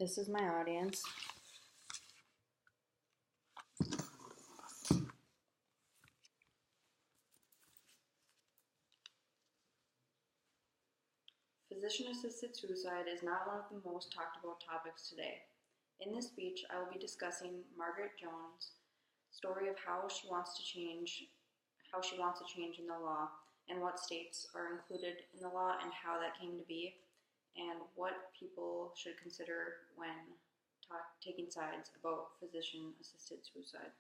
This is my audience. Physician-assisted suicide is not one of the most talked about topics today. In this speech, I will be discussing Margaret Jones' story of how she wants a change in the law, and what states are included in the law and how that came to be, and what people should consider when taking sides about physician-assisted suicide.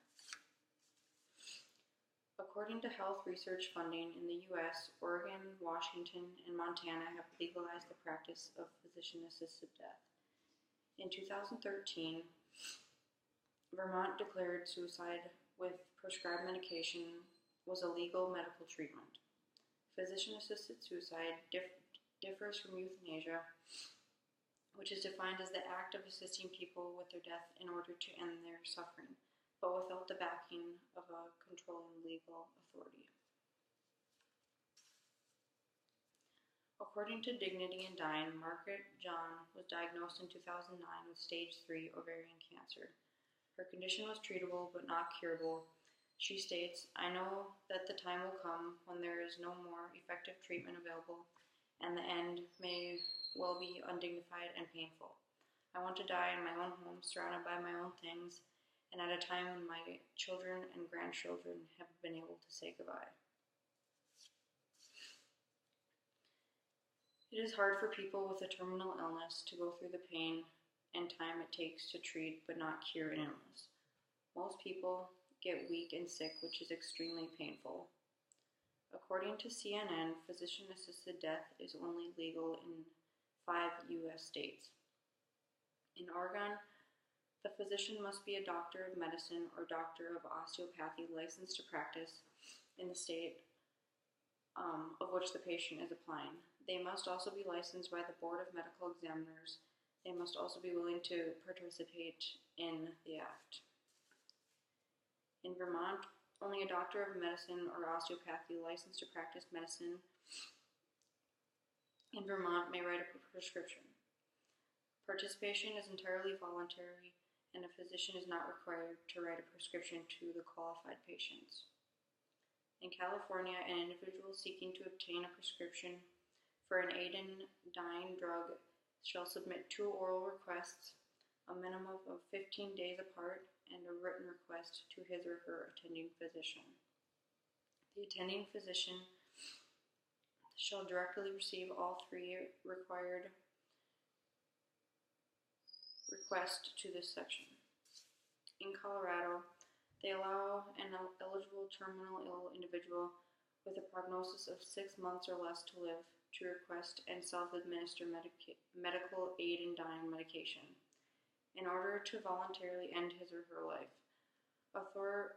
According to health research funding in the U.S., Oregon, Washington, and Montana have legalized the practice of physician-assisted death. In 2013, Vermont declared suicide with prescribed medication was a legal medical treatment. Physician-assisted suicide differs from euthanasia, which is defined as the act of assisting people with their death in order to end their suffering, but without the backing of a controlling legal authority. According to Dignity in Dying, Margaret John was diagnosed in 2009 with stage 3 ovarian cancer. Her condition was treatable but not curable. She states, "I know that the time will come when there is no more effective treatment available, and the end may well be undignified and painful. I want to die in my own home, surrounded by my own things, and at a time when my children and grandchildren have been able to say goodbye." It is hard for people with a terminal illness to go through the pain and time it takes to treat but not cure an illness. Most people get weak and sick, which is extremely painful. According to CNN, physician-assisted death is only legal in 5 U.S. states. In Oregon, the physician must be a doctor of medicine or doctor of osteopathy licensed to practice in the state of which the patient is applying. They must also be licensed by the Board of Medical Examiners. They must also be willing to participate in the act. In Vermont, only a doctor of medicine or osteopathy licensed to practice medicine in Vermont may write a prescription. Participation is entirely voluntary, and a physician is not required to write a prescription to the qualified patients. In California, an individual seeking to obtain a prescription for an aid in dying drug shall submit 2 oral requests, a minimum of 15 days apart, and a written request to his or her attending physician. The attending physician shall directly receive all 3 required requests to this section. In Colorado, they allow an eligible terminal ill individual with a prognosis of 6 months or less to live to request and self-administer medical aid in dying medication in order to voluntarily end his or her life. Authorize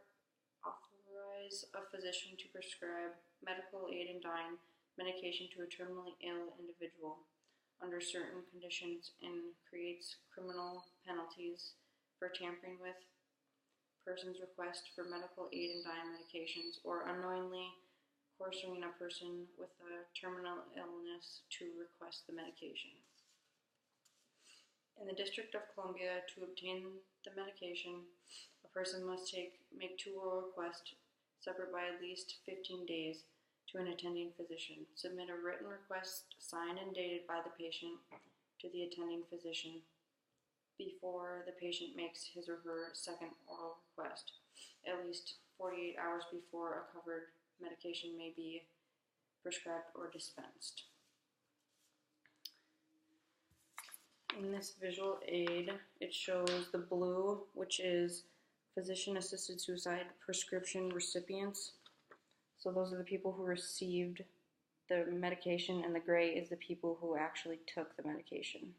a physician to prescribe medical aid in dying medication to a terminally ill individual under certain conditions, and creates criminal penalties for tampering with person's request for medical aid in dying medications or unknowingly coercing a person with a terminal illness to request the medication. In the District of Columbia, to obtain the medication, a person must make 2 oral requests separate by at least 15 days to an attending physician. Submit a written request signed and dated by the patient to the attending physician before the patient makes his or her second oral request, at least 48 hours before a covered medication may be prescribed or dispensed. In this visual aid, it shows the blue, which is physician-assisted suicide prescription recipients. So those are the people who received the medication, and the gray is the people who actually took the medication.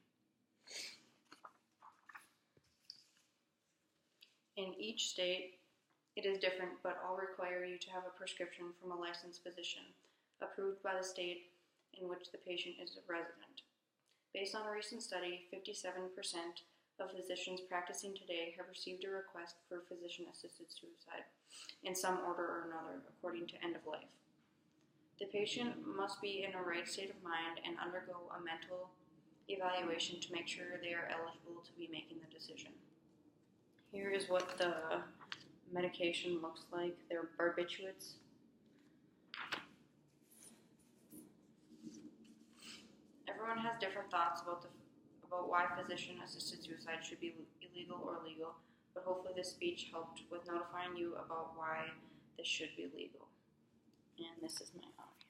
In each state, it is different, but all require you to have a prescription from a licensed physician, approved by the state in which the patient is a resident. Based on a recent study, 57% of physicians practicing today have received a request for physician-assisted suicide in some order or another, according to end of life. The patient must be in a right state of mind and undergo a mental evaluation to make sure they are eligible to be making the decision. Here is what the medication looks like. They're barbiturates. Everyone has different thoughts about why physician-assisted suicide should be illegal or legal, but hopefully this speech helped with notifying you about why this should be legal. And this is my eye.